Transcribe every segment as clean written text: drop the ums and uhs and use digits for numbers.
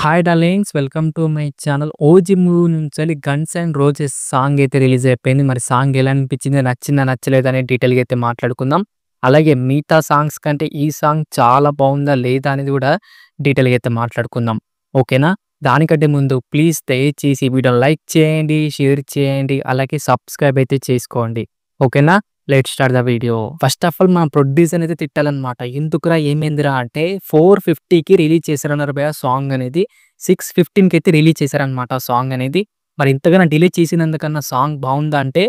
Hi darlings welcome to my channel. 'OG' movie నుంచెల్లి 'guns and roses' song అయితే release అయిపోయింది. మరి song ఎలా అనిపించింది? నచ్చిందా? నచ్చలేదా? అని డీటెయిల్‌గా అయితే మాట్లాడుకుందాం. అలాగే మిగతా సాంగ్స్ కంటే ఈ సాంగ్ చాలా బావుందా? లేదా? అనేది కూడా డీటెయిల్‌గా అయితే మాట్లాడుకుందాం. ఓకేనా? దానికంటే ముందు ప్లీజ్ దయచేసి ఈ వీడియోని లైక్ చేయండి, షేర్ చేయండి, అలాగే సబ్స్క్రైబ్ అయితే చేసుకోండి. ఓకేనా? Let's start the video. First of all మన ప్రొడ్యూసర్‌ని అయితే తిట్టాలన్నమాట. ఎందుకురా ఏమైందిరా అంటే 4:50కి రిలీజ్ చేశారన్నారు భయ్యా సాంగ్ అనేది. 6:15కి అయితే రిలీజ్ చేశారన్నమాట ఆ సాంగ్ అనేది. మరి ఇంతగానో డిలే చేసినందుకన్నా సాంగ్ బావుందా అంటే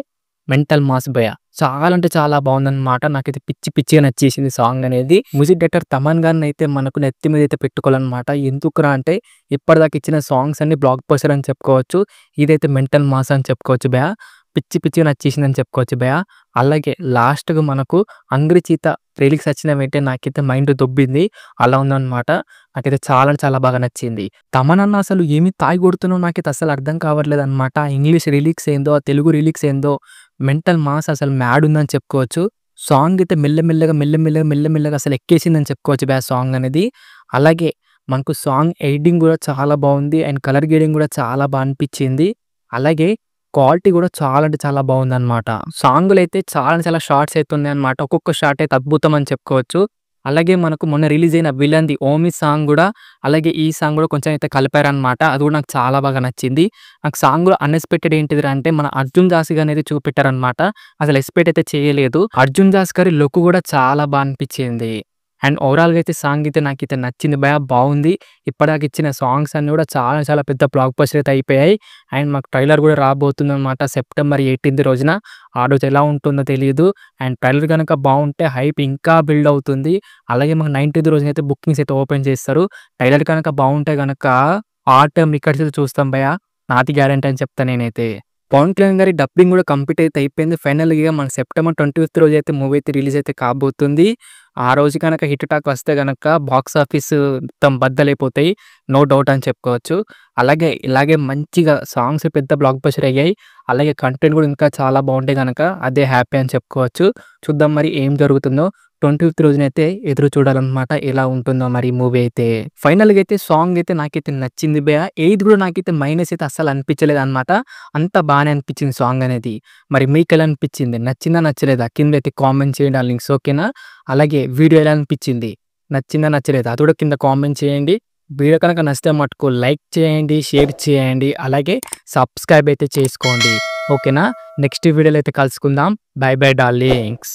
మెంటల్ మాస్ భయ్యా. చాలా అంటే చాలా బావుందన్నమాట. నాకైతే పిచ్చి పిచ్చిగా నచ్చేసింది సాంగ్ అనేది. మ్యూజిక్ డైరెక్టర్ తమన్ గారినైతే మనకు నెత్తి మీద అయితే పెట్టుకోవాలన్నమాట. ఎందుకురా అంటే ఇప్పటిదాకా ఇచ్చిన సాంగ్స్ అన్నీ బ్లాక్ బస్టర్ అని చెప్పుకోవచ్చు. ఇదైతే మెంటల్ మాస్ అని చెప్పుకోవచ్చు భయ్యా. పిచ్చి పిచ్చిగా నచ్చేసిందని చెప్పుకోవచ్చు భయ్యా. అలాగే లాస్ట్‌గా మనకు 'అంగ్రీ చీత' లిరిక్స్ వచ్చిన వెంటనే నాకైతే మైండ్ దొబ్బింది. అలా ఉందన్నమాట. నాకైతే చాలా అంటే చాలా బాగా నచ్చింది. తమన్ అన్న అసలు ఏమి తాగి కొడుతున్నాడో నాకైతే అస్సలు అర్థం కావట్లేదన్నమాట. ఆ ఇంగ్లీష్ లిరిక్స్ ఏందో, ఆ తెలుగు లిరిక్స్ ఏందో మెంటల్ మాస్ అసలు మ్యాడ్ ఉందని చెప్పుకోవచ్చు. సాంగ్ అయితే మెల్లమెల్లగా అసలు ఎక్కేసిందని చెప్పుకోవచ్చు భయ్యా సాంగ్ అనేది. అలాగే మనకు సాంగ్ ఎడిటింగ్ కూడా చాలా బావుంది. అండ్ కలర్ గ్రేడింగ్ కూడా చాలా బా అనిపించింది. అలాగే క్వాలిటీ కూడా చాలా అంటే చాలా బావుందన్నమాట. సాంగులైతే చాలా అంటే చాలా షార్ట్స్ అయితే ఉన్నాయన్నమాట. ఒక్కొక్క షాట్ అయితే అద్భుతం అని చెప్పుకోవచ్చు. అలాగే మనకు మొన్న రిలీజ్ అయిన 'విలన్‌ది' 'ఓమి' సాంగ్ కూడా అలాగే ఈ సాంగ్ కూడా కొంచెం అయితే కలిపారన్నమాట. అది కూడా నాకు చాలా బాగా నచ్చింది. నాకు సాంగ్‌లో అన్‌ఎక్స్‌పెక్టెడ్ ఏంటిదిరా అంటే మన 'అర్జున్ దాస్' గారినైతే చూపెట్టారన్నమాట. అసలు ఎక్స్‌పెక్ట్ అయితే చేయలేదు. 'అర్జున్ దాస్' గారి లుక్ కూడా చాలా బా అనిపించింది. అండ్ ఓవరాల్‌గా అయితే సాంగ్ అయితే నాకైతే నచ్చింది భయ్యా. బావుంది. ఇప్పటిదాకా ఇచ్చిన సాంగ్స్ అన్నీ కూడా చాలా చాలా పెద్ద బ్లాక్ బస్టర్ అయితే అయిపోయాయి. అండ్ మాకు ట్రైలర్ కూడా రాబోతుందన్నమాట సెప్టెంబర్ 18 రోజున. ఆ రోజు ఎలా ఉంటుందో తెలీదు. అండ్ ట్రైలర్ గనక బావుంటే హైప్ ఇంకా బిల్డ్ అవుతుంది. అలాగే మాకు 19థ్ రోజునైతే బుకింగ్స్ అయితే ఓపెన్ చేస్తారు. ట్రైలర్ కనుక బావుంటే గనక ఆల్ టైమ్ రికార్డ్స్ అయితే చూస్తాం భయ్యా. నాది గ్యారంటీ అని చెప్తా నేనైతే. పవన్ కళ్యాణ్ గారి డబ్బింగ్ కూడా కంప్లీట్ అయితే అయిపోయింది. ఫైనల్‌గా మన సెప్టెంబర్ 25థ్ రోజైతే మూవీ అయితే రిలీజ్ అయితే కాబోతుంది. ఆ రోజు గనక హిట్ టాక్ వస్తే గనక బాక్స్ ఆఫీస్ మొత్తం బద్దలైపోతాయి. నో డౌట్ అని చెప్పుకోవచ్చు. అలాగే ఇలాగే మంచిగా సాంగ్స్ పెద్ద బ్లాక్ బస్టర్ అయ్యాయి. అలాగే కంటెంట్ కూడా ఇంకా చాలా బావుంటే గనక అదే హ్యాపీ అని చెప్పుకోవచ్చు. చూద్దాం మరి ఏం జరుగుతుందో. 25థ్ రోజునైతే ఎదురు చూడాలన్నమాట. ఎలా ఉంటుందో మరి మూవీ అయితే. ఫైనల్‌గా అయితే సాంగ్ అయితే నాకైతే నచ్చింది భయ్యా. ఏది కూడా నాకైతే మైనస్ అయితే అస్సలు అనిపించలేదన్నమాట. అంతా బానే అనిపించింది సాంగ్ అనేది. మరి మీకెలా అనిపించింది? నచ్చిందా? నచ్చలేదా? కిందైతే కామెంట్ చేయండి డార్లింగ్స్. ఓకేనా? అలాగే వీడియో ఎలా అనిపించింది? నచ్చిందా? నచ్చలేదా? అది కూడా కింద కామెంట్ చేయండి. వీడియో కనుక నచ్చితే మటుకు లైక్ చేయండి, షేర్ చేయండి, అలాగే సబ్స్క్రైబ్ అయితే చేసుకోండి. ఓకేనా? నెక్స్ట్ వీడియోలో అయితే కలుసుకుందాం. By by darlings.